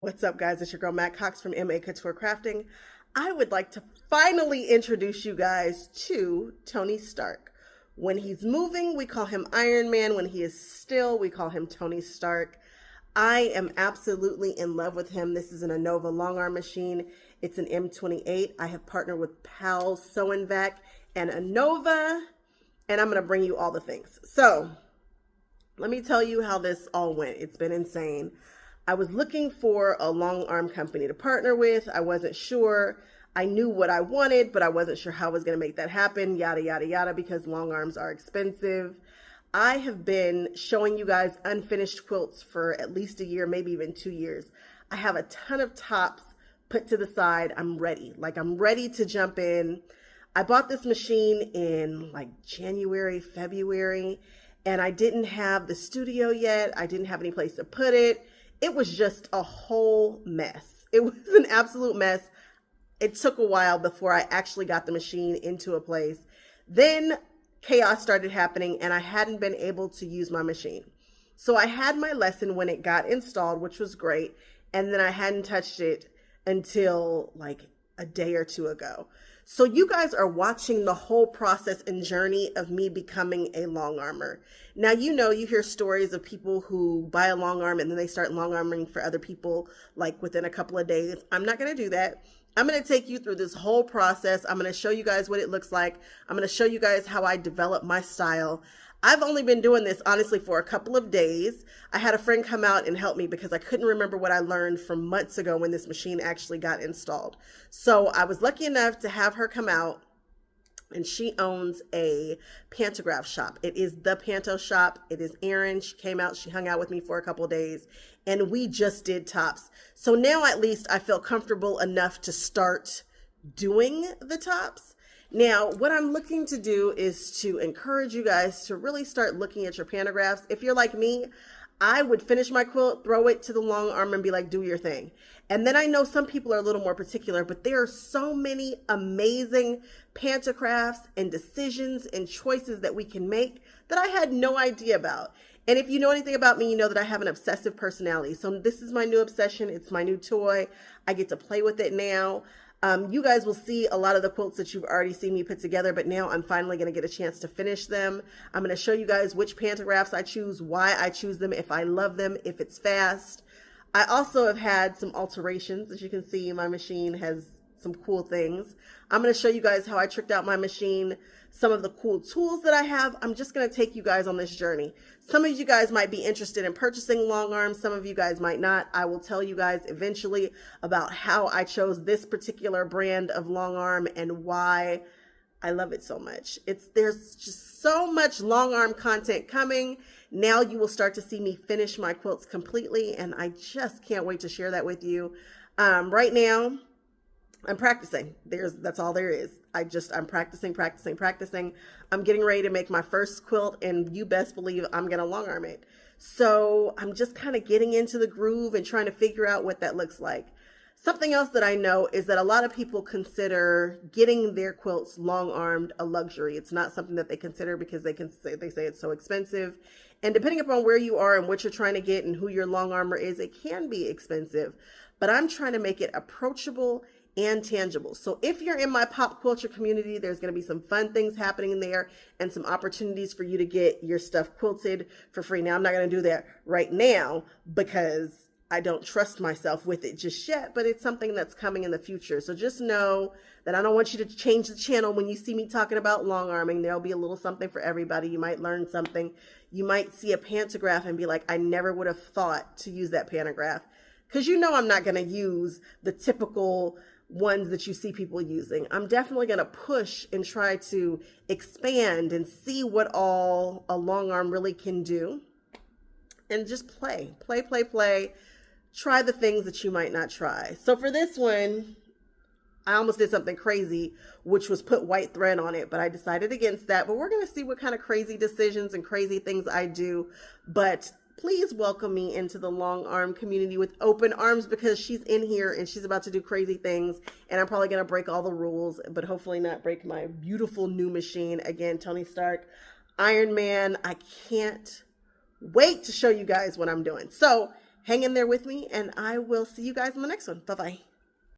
What's up, guys? It's your girl Matt Cox from MA Couture Crafting. I would like to finally introduce you guys to Tony Stark. When he's moving, we call him Iron Man. When he is still, we call him Tony Stark. I am absolutely in love with him. This is an Innova Longarm machine. It's an M28. I have partnered with Pal Sew & Vac and Innova, and I'm going to bring you all the things. So let me tell you how this all went. It's been insane. I was looking for a long arm company to partner with. I wasn't sure. I knew what I wanted, but I wasn't sure how I was going to make that happen, yada, yada, yada, because long arms are expensive. I have been showing you guys unfinished quilts for at least a year, maybe even 2 years. I have a ton of tops put to the side. I'm ready. I'm ready to jump in. I bought this machine in January, February, and I didn't have the studio yet. I didn't have any place to put it. It was just a whole mess. It was an absolute mess. It took a while before I actually got the machine into a place. Then chaos started happening and I hadn't been able to use my machine. So I had my lesson when it got installed, which was great. And then I hadn't touched it until a day or two ago. So you guys are watching the whole process and journey of me becoming a long armor. Now, you hear stories of people who buy a long arm and then they start long arming for other people within a couple of days. I'm not going to do that. I'm going to take you through this whole process. I'm going to show you guys what it looks like. I'm going to show you guys how I develop my style. I've only been doing this, honestly, for a couple of days. I had a friend come out and help me because I couldn't remember what I learned from months ago when this machine actually got installed. So I was lucky enough to have her come out, and she owns a pantograph shop. It is the Panto shop. It is Erin. She came out. She hung out with me for a couple of days, and we just did tops. So now at least I feel comfortable enough to start doing the tops. Now, what I'm looking to do is to encourage you guys to really start looking at your pantographs. If you're like me, I would finish my quilt, throw it to the long arm and be like, do your thing. And then I know some people are a little more particular, but there are so many amazing pantographs and decisions and choices that we can make that I had no idea about. And if you know anything about me, you know that I have an obsessive personality. So this is my new obsession. It's my new toy. I get to play with it now. You guys will see a lot of the quilts that you've already seen me put together, but now I'm finally going to get a chance to finish them. I'm going to show you guys which pantographs I choose, why I choose them, if I love them, if it's fast. I also have had some alterations. As you can see, my machine has some cool things. I'm going to show you guys how I tricked out my machine, some of the cool tools that I have. I'm just going to take you guys on this journey. Some of you guys might be interested in purchasing long arms. Some of you guys might not. I will tell you guys eventually about how I chose this particular brand of long arm and why I love it so much. There's just so much long arm content coming. Now you will start to see me finish my quilts completely, and I just can't wait to share that with you. Right now, I'm practicing. That's all there is. I'm practicing. I'm getting ready to make my first quilt, and you best believe I'm going to long arm it. So I'm just kind of getting into the groove and trying to figure out what that looks like. Something else that I know is that a lot of people consider getting their quilts long armed a luxury. It's not something that they consider because they say it's so expensive. And depending upon where you are and what you're trying to get and who your long armor is, it can be expensive. But I'm trying to make it approachable and tangible. So if you're in my pop culture community, there's going to be some fun things happening in there and some opportunities for you to get your stuff quilted for free. Now, I'm not going to do that right now because I don't trust myself with it just yet, but it's something that's coming in the future. So just know that I don't want you to change the channel when you see me talking about long arming. There'll be a little something for everybody. You might learn something. You might see a pantograph and be like, I never would have thought to use that pantograph. Because I'm not going to use the typical ones that you see people using. I'm definitely going to push and try to expand and see what all a long arm really can do. And just play. Try the things that you might not try. So for this one, I almost did something crazy, which was put white thread on it, but I decided against that. But we're going to see what kind of crazy decisions and crazy things I do. But please welcome me into the long arm community with open arms, because she's in here and she's about to do crazy things. And I'm probably going to break all the rules, but hopefully not break my beautiful new machine. Again, Tony Stark, Iron Man. I can't wait to show you guys what I'm doing. So Hang in there with me, and I will see you guys in the next one. Bye-bye.